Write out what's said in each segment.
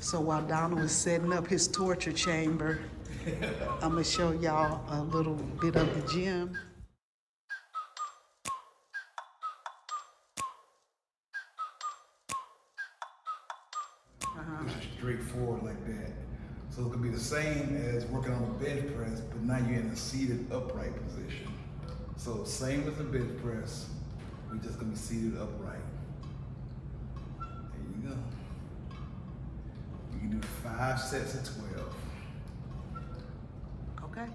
So while Donald is setting up his torture chamber, I'm gonna show y'all a little bit of the gym. Straightforward like that. So it could be the same as working on a bench press, but now you're in a seated upright position. So same as the bench press, we're just gonna be seated upright. There you go. You can do 5 sets of 12. Okay.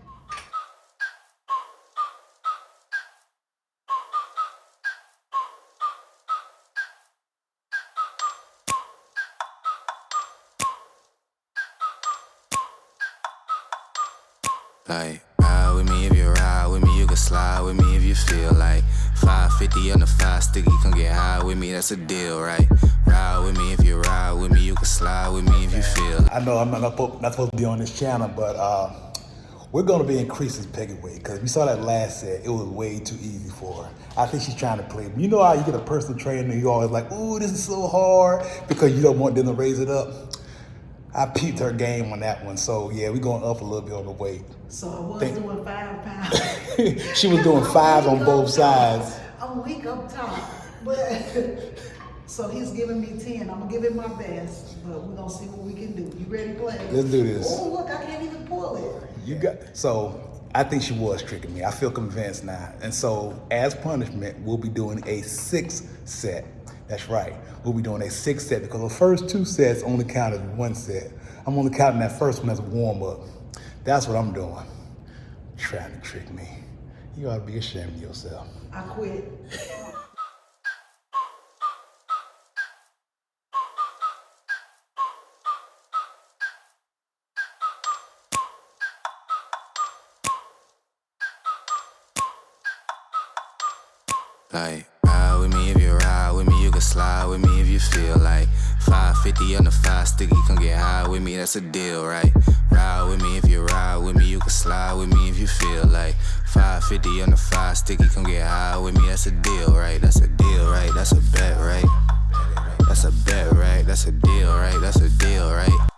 Like, ride with me if you ride with me, you can slide with me if you feel like 550 on the 5 sticky, come get high with me, that's a deal, right? Ride with me if you ride with me, you can slide with me if you feel like. I know I'm not supposed to be on this channel, but we're gonna be increasing peggy weight because we saw that last set, it was way too easy for her. I think she's trying to play. You know how you get a personal trainer and you're always like, ooh, this is so hard because you don't want them to raise it up. I peeped her game on that one, so yeah, we're going up a little bit on the weight. So I was doing 5 pounds. She was doing 5 on both sides. I'm weak up top, but so he's giving me 10. I'm gonna give it my best, but we're gonna see what we can do. You ready to play? Let's do this. Oh look, I can't even pull it. You got so. I think she was tricking me. I feel convinced now. And so, as punishment, we'll be doing a 6 set. That's right. We'll be doing a 6 set because the first 2 sets only count as 1 set. I'm only counting that first one as a warm up. That's what I'm doing. Trying to trick me. You ought to be ashamed of yourself. I quit. Like, ride with me if you ride with me, you can slide with me if you feel like 550 on the 5 sticky, come get high with me, that's a deal, right? Ride with me if you ride with me, you can slide with me if you feel like 550 on the 5 sticky, come get high with me, that's a deal, right? That's a deal, right? That's a bet, right? That's a bet, right? That's a deal, right? That's a deal, right?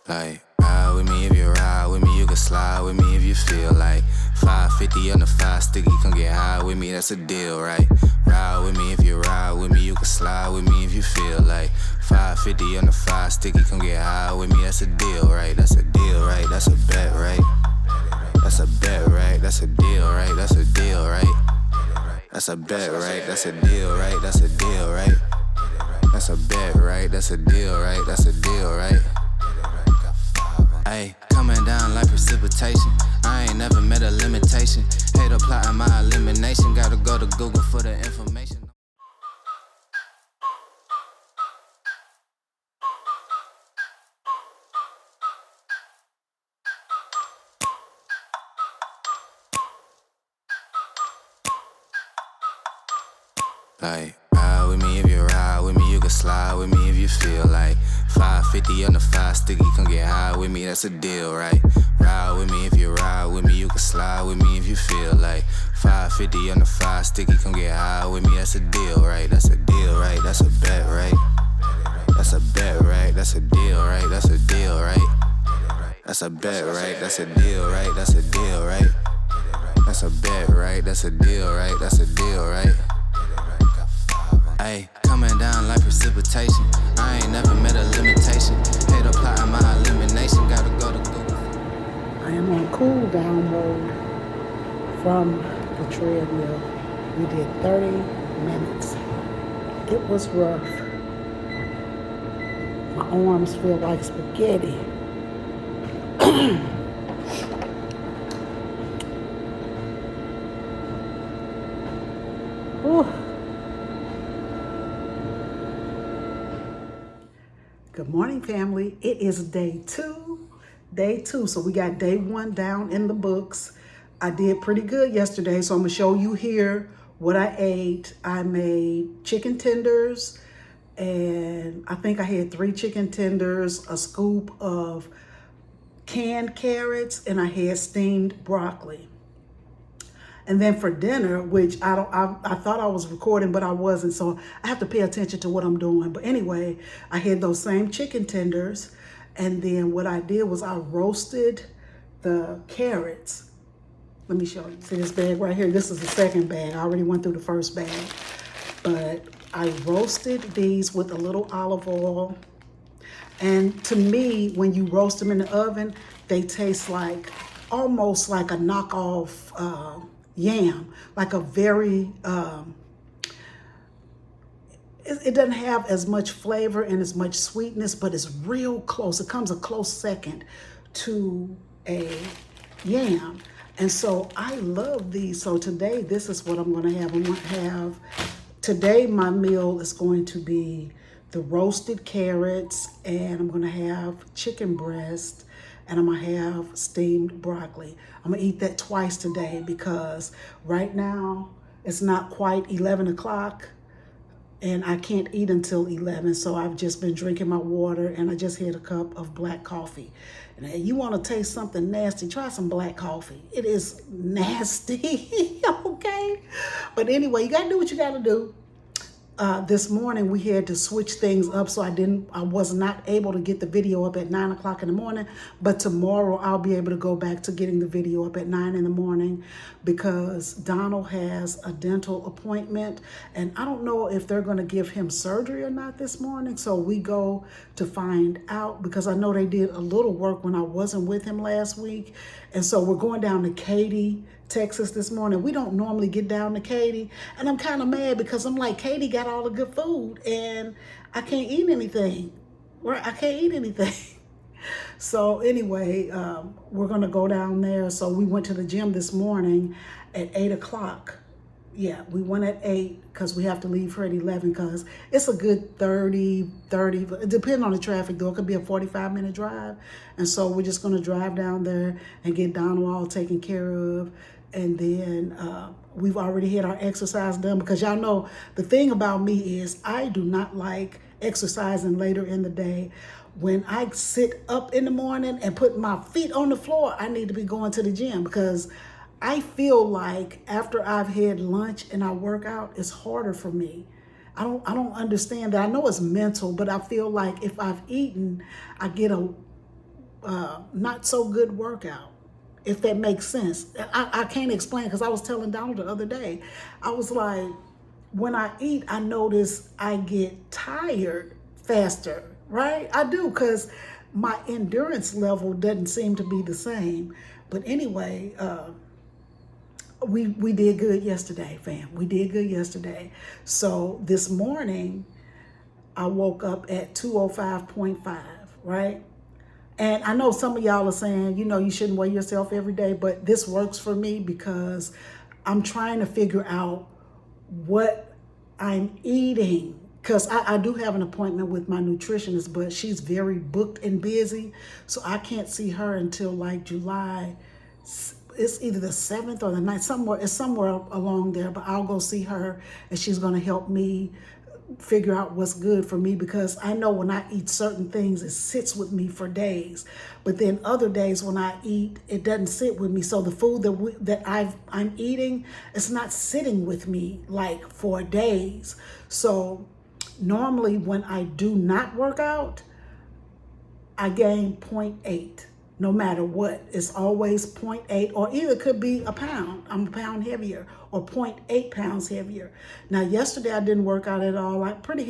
Like, ride with me if you ride with me, you can slide with me if you feel like 550 on the 5 sticky, come get high with me, that's a deal, right? Ride with me if you ride with me, you can slide with me if you feel like 550 on the 5 sticky, come get high with me, that's a deal, right? That's a deal, right? That's a bet, right? That's a bet, right? That's a deal, right? That's a deal, right? That's a bet, right? That's a deal, right? That's a deal, right? That's a bet, right? That's a deal, right? That's a deal, right? Ayy, coming down like precipitation. I ain't never met a limitation. Hate applying my elimination. Gotta go to Google for the information. Like, ride with me if you ride with me, you can slide with me if you feel like 550 on the 5 sticky, come get high with me, that's a deal, right? Ride with me if you ride with me, you can slide with me if you feel like 550 on the 5 sticky, come get high with me, that's a deal, right? That's a deal, right? That's a bet, right? That's a bet, right? That's a deal, right? That's a deal, right? That's a bet, right? That's a deal, right? That's a deal, right? That's a bet, right? That's a deal, right? That's a deal, right? Ayy, coming down like precipitation. I ain't never met a limitation. Hate applying my elimination. Gotta go to Google. I am on cool down mode from the treadmill. We did 30 minutes. It was rough. My arms feel like spaghetti. Whew. Good morning, family. It is day two. So we got day 1 down in the books. I did pretty good yesterday, so I'm gonna show you here what I ate. I made chicken tenders, and I think I had 3 chicken tenders, a scoop of canned carrots, and I had steamed broccoli. And then for dinner, which I thought I was recording, but I wasn't. So I have to pay attention to what I'm doing. But anyway, I had those same chicken tenders. And then what I did was I roasted the carrots. Let me show you. See this bag right here? This is the second bag. I already went through the first bag. But I roasted these with a little olive oil. And to me, when you roast them in the oven, they taste like almost like a knockoff yam, like a very, it doesn't have as much flavor and as much sweetness, but it's real close. It comes a close second to a yam. And so I love these. So today, this is what I'm going to have. I'm going to have, today my meal is going to be the roasted carrots, and I'm going to have chicken breast, and I'm going to have steamed broccoli. I'm going to eat that twice today because right now it's not quite 11 o'clock. And I can't eat until 11, so I've just been drinking my water, and I just had a cup of black coffee. And you want to taste something nasty, try some black coffee. It is nasty, okay? But anyway, you got to do what you got to do. This morning we had to switch things up, so I was not able to get the video up at 9 o'clock in the morning, but tomorrow I'll be able to go back to getting the video up at 9 in the morning because Donald has a dental appointment, and I don't know if they're going to give him surgery or not this morning, so we go to find out because I know they did a little work when I wasn't with him last week, and so we're going down to Katy, Texas this morning. We don't normally get down to Katy, and I'm kind of mad because I'm like, Katy got all the good food and I can't eat anything. I can't eat anything. So anyway, we're gonna go down there. So we went to the gym this morning at 8 o'clock. Yeah, we went at 8 because we have to leave here at 11 because it's a good 30, it depends on the traffic though. It could be a 45-minute drive. And so we're just gonna drive down there and get Donald all taken care of. And then we've already had our exercise done because y'all know the thing about me is I do not like exercising later in the day. When I sit up in the morning and put my feet on the floor, I need to be going to the gym because I feel like after I've had lunch and I work out, it's harder for me. I don't understand that. I know it's mental, but I feel like if I've eaten, I get a not so good workout. If that makes sense. I can't explain because I was telling Donald the other day, I was like, when I eat, I notice I get tired faster, right? I do because my endurance level doesn't seem to be the same. But anyway, we did good yesterday, fam. We did good yesterday. So this morning, I woke up at 205.5, right? And I know some of y'all are saying, you know, you shouldn't weigh yourself every day, but this works for me because I'm trying to figure out what I'm eating. Because I do have an appointment with my nutritionist, but she's very booked and busy. So I can't see her until like July. It's either the 7th or the 9th, it's somewhere along there, but I'll go see her and she's going to help me figure out what's good for me because I know when I eat certain things, it sits with me for days. But then other days when I eat, it doesn't sit with me. So the food that I'm eating, it's not sitting with me like for days. So normally when I do not work out, I gain 0.8. No matter what, it's always 0.8 or either could be a pound. I'm a pound heavier or 0.8 pounds heavier. Now, yesterday I didn't work out at all. I pretty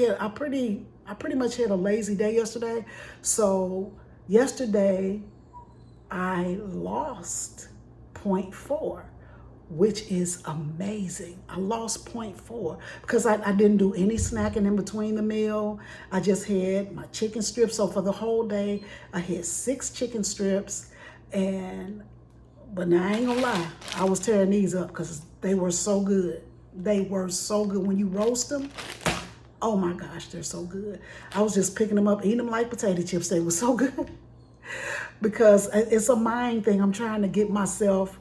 much had a lazy day yesterday. So yesterday I lost 0.4, which is amazing. I lost 0.4 because I didn't do any snacking in between the meal. I just had my chicken strips. So for the whole day, I had 6 chicken strips. But now I ain't gonna lie, I was tearing these up because they were so good. They were so good. When you roast them, oh my gosh, they're so good. I was just picking them up, eating them like potato chips. They were so good because it's a mind thing. I'm trying to get myself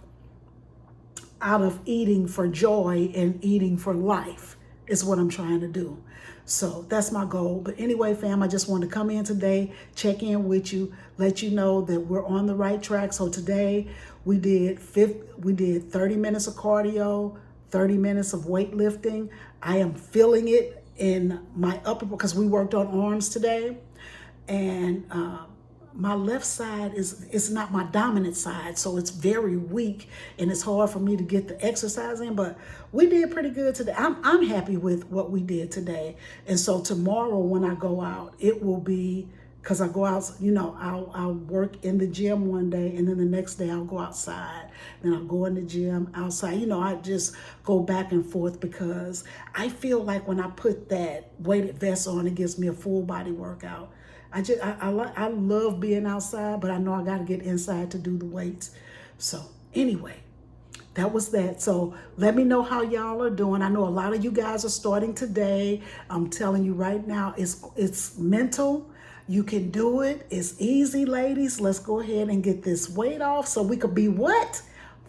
out of eating for joy and eating for life is what I'm trying to do. So that's my goal. But anyway, fam, I just wanted to come in today, check in with you, let you know that we're on the right track. So today We did 30 minutes of cardio, 30 minutes of weightlifting. I am feeling it in my upper, because we worked on arms today. And my left side is not my dominant side, so it's very weak and it's hard for me to get the exercise in, but we did pretty good today. I'm happy with what we did today. And so tomorrow when I go out, it will be, because I go out, you know, I'll work in the gym one day, and then the next day I'll go outside. Then I'll go in the gym, outside. You know, I just go back and forth, because I feel like when I put that weighted vest on, it gives me a full body workout. I love being outside, but I know I got to get inside to do the weights. So anyway, that was that. So let me know how y'all are doing. I know a lot of you guys are starting today. I'm telling you right now, it's mental. You can do it. It's easy, ladies. Let's go ahead and get this weight off so we could be what?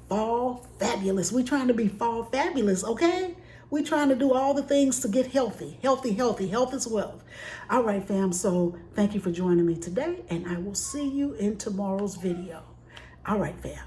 Fall fabulous. We're trying to be fall fabulous, okay? We're trying to do all the things to get healthy. Health is wealth. All right, fam. So thank you for joining me today, and I will see you in tomorrow's video. All right, fam.